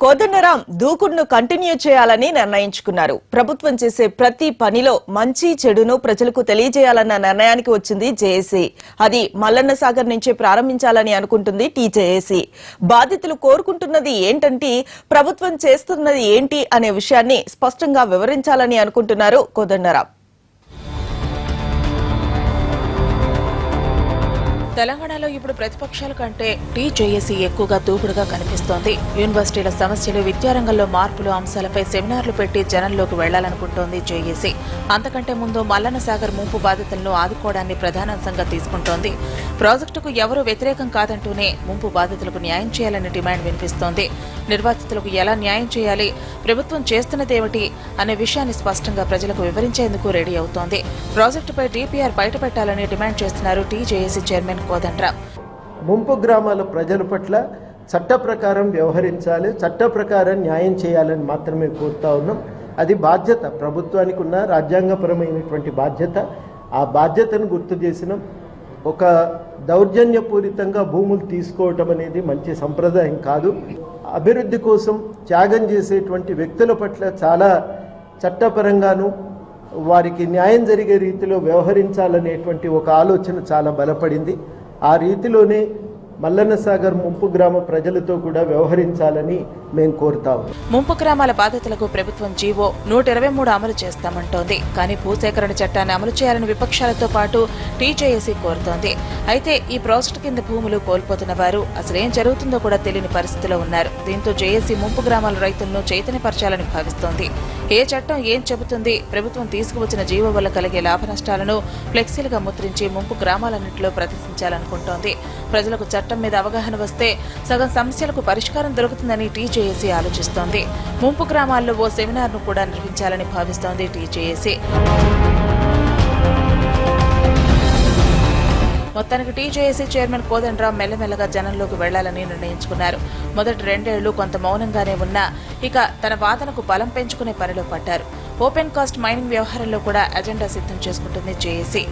Kodandaram దూకుడును continue చేయాలని నిర్ణయించుకున్నారు. ప్రభుత్వం చేసే ప్రతి పనిలో మంచి చెడును ప్రజలకు తెలియజేయాలన్న నిర్ణయానికి వచ్చింది జేఏసీ. అది మల్లన్న సాగర్ నుంచే ప్రారంభించాలని అనుకుంటుంది టీజేఏసీ. బాధితులు కోరుకుంటున్నది ఏంటంటే ప్రభుత్వం చేస్తున్నది ఏంటి అనే విషయాన్ని స్పష్టంగా వివరించాలని అనుకుంటున్నారు కోదండరాం. తెలంగాణలో ఇప్పుడు ప్రతిపక్షాల కంటే టీజేఏసీ ఎక్కువగా దూకుడుగా కనిపిస్తోంది. యూనివర్సిటీల సమస్యలు, విద్యారంగంలో మార్పులు అంశాలపై సెమినార్లు పెట్టి జనంలోకి వెళ్లాలనుకుంటోంది జేఏసీ. అంతకంటే ముందు మల్లన్న సాగర్ ముంపు బాధితులను ఆదుకోవడాన్ని ప్రధానాంశంగా తీసుకుంటోంది. ప్రాజెక్టుకు ఎవరూ వ్యతిరేకం కాదంటూనే ముంపు బాధితులకు న్యాయం చేయాలని డిమాండ్ వినిపిస్తోంది. నిర్వాసితులకు ఎలా న్యాయం చేయాలి, ప్రభుత్వం చేస్తున్నదేమిటి అనే విషయాన్ని స్పష్టంగా ప్రజలకు వివరించేందుకు రెడీ అవుతోంది. ప్రాజెక్టుపై డీపీఆర్ బయటపెట్టాలని డిమాండ్ చేస్తున్నారు టీజేఏసీ చైర్మన్ కోదండరాం. ముంపు గ్రామాల ప్రజల పట్ల చట్ట ప్రకారం వ్యవహరించాలి, చట్ట ప్రకారం న్యాయం చేయాలని మాత్రమే కోరుతా ఉన్నాం. అది బాధ్యత, ప్రభుత్వానికి ఉన్న రాజ్యాంగపరమైనటువంటి బాధ్యత. ఆ బాధ్యతను గుర్తు చేసినాం. ఒక దౌర్జన్యపూరితంగా భూములు తీసుకోవటం అనేది మంచి సంప్రదాయం కాదు. అభివృద్ధి కోసం త్యాగం చేసేటువంటి వ్యక్తుల పట్ల చాలా చట్టపరంగాను వారికి న్యాయం జరిగే రీతిలో వ్యవహరించాలనేటువంటి ఒక ఆలోచన చాలా బలపడింది. ఆ రీతిలోనే మల్లన్న సాగర్ ముంపు గ్రామ ప్రజలతో కూడా వ్యవహరించాలని మేము కోరుతాము. ముంపు గ్రామాల బాధితులకు ప్రభుత్వం జీవో 123 అమలు చేస్తామంటోంది. కానీ భూసేకరణ చట్టాన్ని అమలు చేయాలని విపక్షాలతో పాటు టీజేఏసీ కోరుతోంది. అయితే ఈ ప్రాజెక్టు కింద భూములు కోల్పోతున్న వారు అసలేం జరుగుతుందో కూడా తెలియని పరిస్థితిలో ఉన్నారు. దీంతో జేఏసీ ముంపు గ్రామాల రైతులను చైతన్యపరచాలని భావిస్తోంది. ఏ చట్టం ఏం చెబుతుంది, ప్రభుత్వం తీసుకువచ్చిన జీవో వల్ల కలిగే లాభ నష్టాలను ఫ్లెక్సీలుగా ముద్రించి ముంపు గ్రామాలన్నింటిలో ప్రదర్శించాలనుకుంటోంది. ప్రజలకు చట్టం మీద అవగాహన వస్తే సగం సమస్యలకు పరిష్కారం దొరుకుతుందని టీజేఏసీ ఆలోచిస్తోంది. ముంపు గ్రామాల్లో ఓ సెమినార్ను కూడా నిర్వహించాలని భావిస్తోంది టీజేఏసీ. మొత్తానికి టీజేఏసీ చైర్మన్ కోదండరాం మెల్లమెల్లగా జనంలోకి వెళ్లాలని నిర్ణయించుకున్నారు. మొదటి 2 ఏళ్లు కొంత మౌనంగానే ఉన్నా ఇక తన వాదనకు బలం పెంచుకునే పనిలో పడ్డారు. ఓపెన్ కాస్ట్ మైనింగ్ వ్యవహారంలో కూడా అజెండా సిద్ధం చేసుకుంటుంది జేఏసీ.